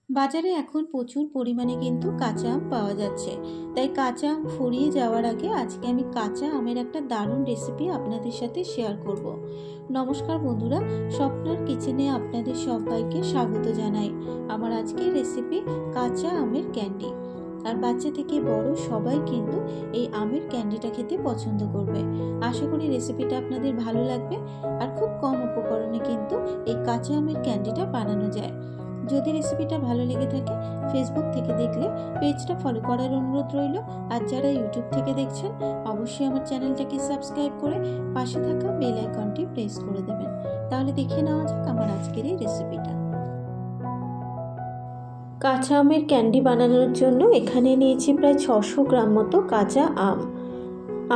বাজারে এখন প্রচুর পরিমাণে কিন্তু কাঁচা আম পাওয়া যাচ্ছে। তাই কাঁচা আম ফুরিয়ে যাওয়ার আগে আজকে আমি কাঁচা আমের একটা দারুণ রেসিপি আপনাদের সাথে শেয়ার করব। নমস্কার বন্ধুরা, স্বপ্নার কিচেনে আপনাদের সবাইকে স্বাগত জানাই। আমার আজকের রেসিপি কাঁচা আমের ক্যান্ডি। আর বাচ্চা থেকে বড় সবাই কিন্তু এই আমের ক্যান্ডিটা খেতে পছন্দ করবে। আশা করি রেসিপিটা আপনাদের ভালো লাগবে। আর খুব কম উপকরণে কিন্তু এই কাঁচা আমের ক্যান্ডিটা বানানো যায়। যদি রেসিপিটা ভালো লেগে থাকে ফেসবুক থেকে দেখলে পেজটা ফলো করার অনুরোধ রইল। আর যারা ইউটিউব থেকে দেখছেন অবশ্যই আমার চ্যানেলটাকে সাবস্ক্রাইব করে পাশে থাকা বেল আইকনটি প্রেস করে দেবেন। তাহলে দেখে নেওয়া যাক আমার আজকের এই রেসিপিটা। কাঁচা আমের ক্যান্ডি বানানোর জন্য এখানে নিয়েছি প্রায় 600 গ্রাম মতো কাঁচা আম।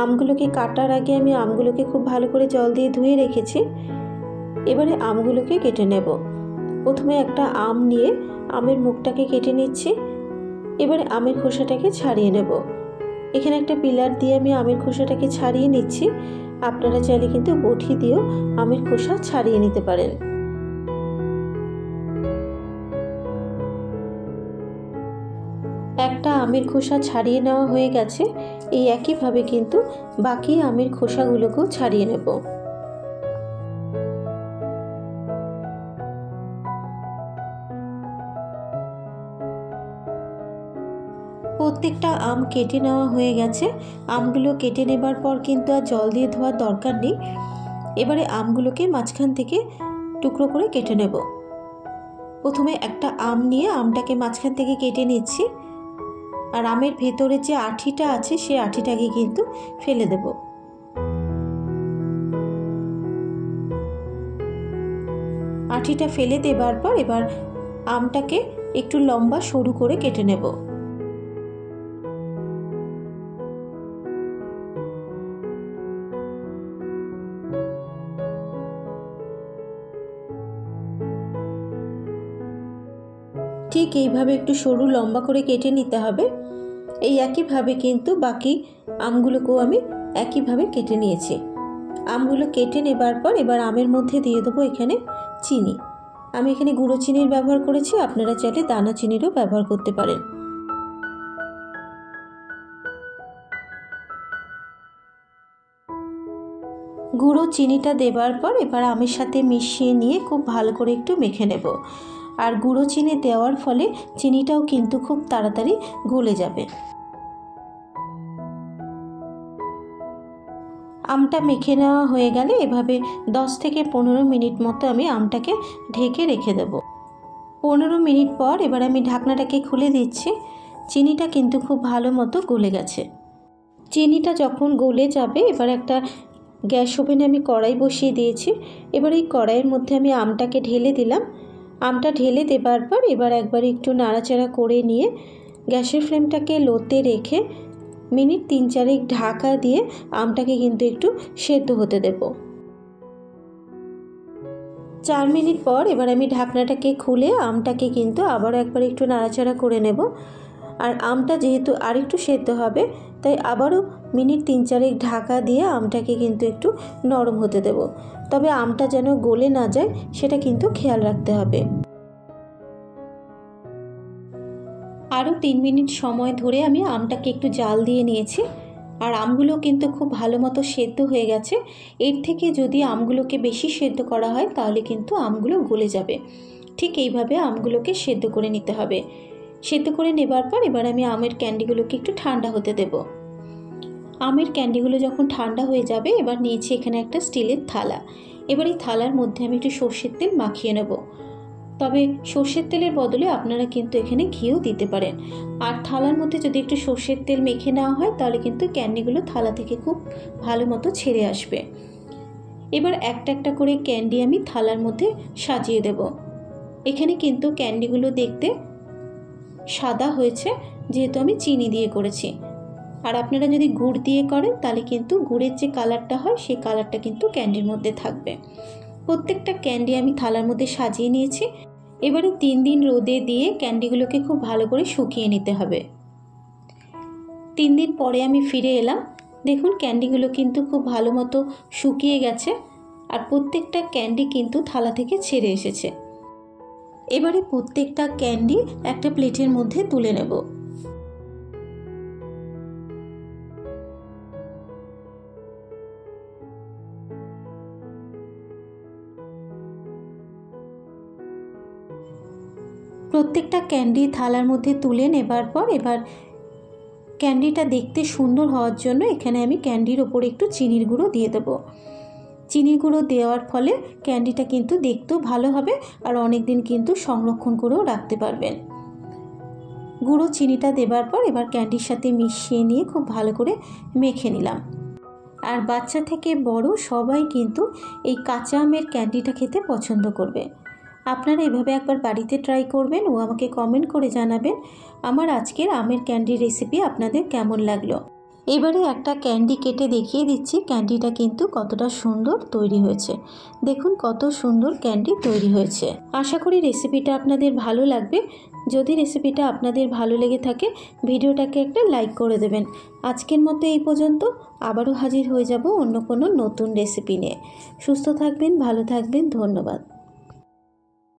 আমগুলোকে কাটার আগে আমি আমগুলোকে খুব ভালো করে জল দিয়ে ধুয়ে রেখেছি। এবারে আমগুলোকে কেটে নেব। প্রথমে একটা আম নিয়ে আমের মুখটাকে কেটে নিচ্ছি। এবারে আমের খোসাটাকে ছাড়িয়ে নেব। এখানে একটা পিলার দিয়ে আমি আমের খোসাটাকে ছাড়িয়ে নিচ্ছি। আপনারা চাইলে কিন্তু বটি দিয়েও আমের খোসা ছাড়িয়ে নিতে পারেন। একটা আমের খোসা ছাড়িয়ে নেওয়া হয়ে গেছে। এই একইভাবে কিন্তু বাকি আমের খোসাগুলোকেও ছাড়িয়ে নেব। প্রত্যেকটা আম কেটে নেওয়া হয়ে গেছে। আমগুলো কেটে নেবার পর কিন্তু আর জল দিয়ে ধোয়ার দরকার নেই। এবারে আমগুলোকে মাঝখান থেকে টুকরো করে কেটে নেব। প্রথমে একটা আম নিয়ে আমটাকে মাঝখান থেকে কেটে নিচ্ছি। আর আমের ভেতরে যে আঠিটা আছে সেই আঠিটাকে কিন্তু ফেলে দেব। আঠিটা ফেলে দেবার পর এবার আমটাকে একটু লম্বা সরু করে কেটে নেব। ঠিক এইভাবে একটু সরু লম্বা করে কেটে নিতে হবে। এই একইভাবে কিন্তু বাকি আমগুলোকেও আমি একইভাবে কেটে নিয়েছি। আমগুলো কেটে নেবার পর এবার আমের মধ্যে দিয়ে দেবো এখানে চিনি। আমি এখানে গুঁড়ো চিনির ব্যবহার করেছি, আপনারা চাইলে দানা চিনিরও ব্যবহার করতে পারেন। গুঁড়ো চিনিটা দেবার পর এবার আমের সাথে মিশিয়ে নিয়ে খুব ভালো করে একটু মেখে নেব। আর গুঁড়ো চিনি দেওয়ার ফলে চিনিটাও কিন্তু খুব তাড়াতাড়ি গলে যাবে। আমটা মেখে নেওয়া হয়ে গেলে এভাবে 10 থেকে 15 মিনিট মতো আমি আমটাকে ঢেকে রেখে দেব। 15 মিনিট পর এবার আমি ঢাকনাটাকে খুলে দিচ্ছি। চিনিটা কিন্তু খুব ভালো মতো গলে গেছে। চিনিটা যখন গলে যাবে এবার একটা গ্যাস ওভেনে আমি কড়াই বসিয়ে দিয়েছি। এবার এই কড়াইয়ের মধ্যে আমি আমটাকে ঢেলে দিলাম। আমটা ঢেলে দেবার পর এবার একবার একটু নাড়াচাড়া করে নিয়ে গ্যাসের ফ্লেমটাকে লোতে রেখে মিনিট 3-4 ঢাকা দিয়ে আমটাকে কিন্তু একটু সেদ্ধ হতে দেব। 4 মিনিট পর এবার আমি ঢাকনাটাকে খুলে আমটাকে কিন্তু আবারও একবার একটু নাড়াচাড়া করে নেব। আর আমটা যেহেতু আরেকটু সেদ্ধ হবে তাই আবারও মিনিট 3-4 ঢাকা দিয়ে আমটাকে কিন্তু একটু নরম হতে দেব। তবে আমটা যেন গলে না যায় সেটা কিন্তু খেয়াল রাখতে হবে। আরও 3 মিনিট সময় ধরে আমি আমটাকে একটু জাল দিয়ে নিয়েছি। আর আমগুলো কিন্তু খুব ভালো মতো সেদ্ধ হয়ে গেছে। এর থেকে যদি আমগুলোকে বেশি সেদ্ধ করা হয় তাহলে কিন্তু আমগুলো গলে যাবে। ঠিক এইভাবে আমগুলোকে সেদ্ধ করে নিতে হবে। সেদ্ধ করে নেবার পর এবার আমি আমের ক্যান্ডিগুলোকে একটু ঠান্ডা হতে দেব। আমের ক্যান্ডিগুলো যখন ঠান্ডা হয়ে যাবে এবার নিয়েছি এখানে একটা স্টিলের থালা। এবার এই থালার মধ্যে আমি একটু সর্ষের তেল মাখিয়ে নেব। তবে সর্ষের তেলের বদলে আপনারা কিন্তু এখানে ঘিও দিতে পারেন। আর থালার মধ্যে যদি একটু সর্ষের তেল মেখে নেওয়া হয় তাহলে কিন্তু ক্যান্ডিগুলো থালা থেকে খুব ভালো মতো ছেড়ে আসবে। এবার একটা একটা করে ক্যান্ডি আমি থালার মধ্যে সাজিয়ে দেব। এখানে কিন্তু ক্যান্ডিগুলো দেখতে সাদা হয়েছে যেহেতু আমি চিনি দিয়ে করেছি। আর আপনারা যদি গুড় দিয়ে করেন তাহলে কিন্তু গুড়ের যে কালারটা হয় সেই কালারটা কিন্তু ক্যান্ডির মধ্যে থাকবে। প্রত্যেকটা ক্যান্ডি আমি থালার মধ্যে সাজিয়ে নিয়েছি। এবারে 3 দিন রোদে দিয়ে ক্যান্ডিগুলোকে খুব ভালো করে শুকিয়ে নিতে হবে। 3 দিন পরে আমি ফিরে এলাম। দেখুন ক্যান্ডিগুলো কিন্তু খুব ভালো মতো শুকিয়ে গেছে। আর প্রত্যেকটা ক্যান্ডি কিন্তু থালা থেকে ছেড়ে এসেছে। এবারে প্রত্যেকটা ক্যান্ডি একটা প্লেটের মধ্যে তুলে নেব। প্রত্যেকটা ক্যান্ডি থালার মধ্যে তুলে নেবার পর এবার ক্যান্ডিটা দেখতে সুন্দর হওয়ার জন্য এখানে আমি ক্যান্ডির ওপরে একটু চিনির গুঁড়ো দিয়ে দেবো। চিনির গুঁড়ো দেওয়ার ফলে ক্যান্ডিটা কিন্তু দেখতেও ভালো হবে আর অনেক দিন কিন্তু সংরক্ষণ করেও রাখতে পারবেন। গুঁড়ো চিনিটা দেবার পর এবার ক্যান্ডির সাথে মিশিয়ে নিয়ে খুব ভালো করে মেখে নিলাম। আর বাচ্চা থেকে বড় সবাই কিন্তু এই কাঁচা আমের ক্যান্ডিটা খেতে পছন্দ করবে। আপনারা এভাবে একবার বাড়িতে ট্রাই করবেন ও আমাকে কমেন্ট করে জানাবেন আমার আজকের আমের ক্যান্ডি রেসিপি আপনাদের কেমন লাগলো। এবারে একটা ক্যান্ডি কেটে দেখিয়ে দিচ্ছি ক্যান্ডিটা কিন্তু কতটা সুন্দর তৈরি হয়েছে। দেখুন কত সুন্দর ক্যান্ডি তৈরি হয়েছে। আশা করি রেসিপিটা আপনাদের ভালো লাগবে। যদি রেসিপিটা আপনাদের ভালো লেগে থাকে ভিডিওটাকে একটা লাইক করে দেবেন। আজকের মতো এই পর্যন্ত, আবারও হাজির হয়ে যাব অন্য কোনো নতুন রেসিপি নিয়ে। সুস্থ থাকবেন, ভালো থাকবেন, ধন্যবাদ।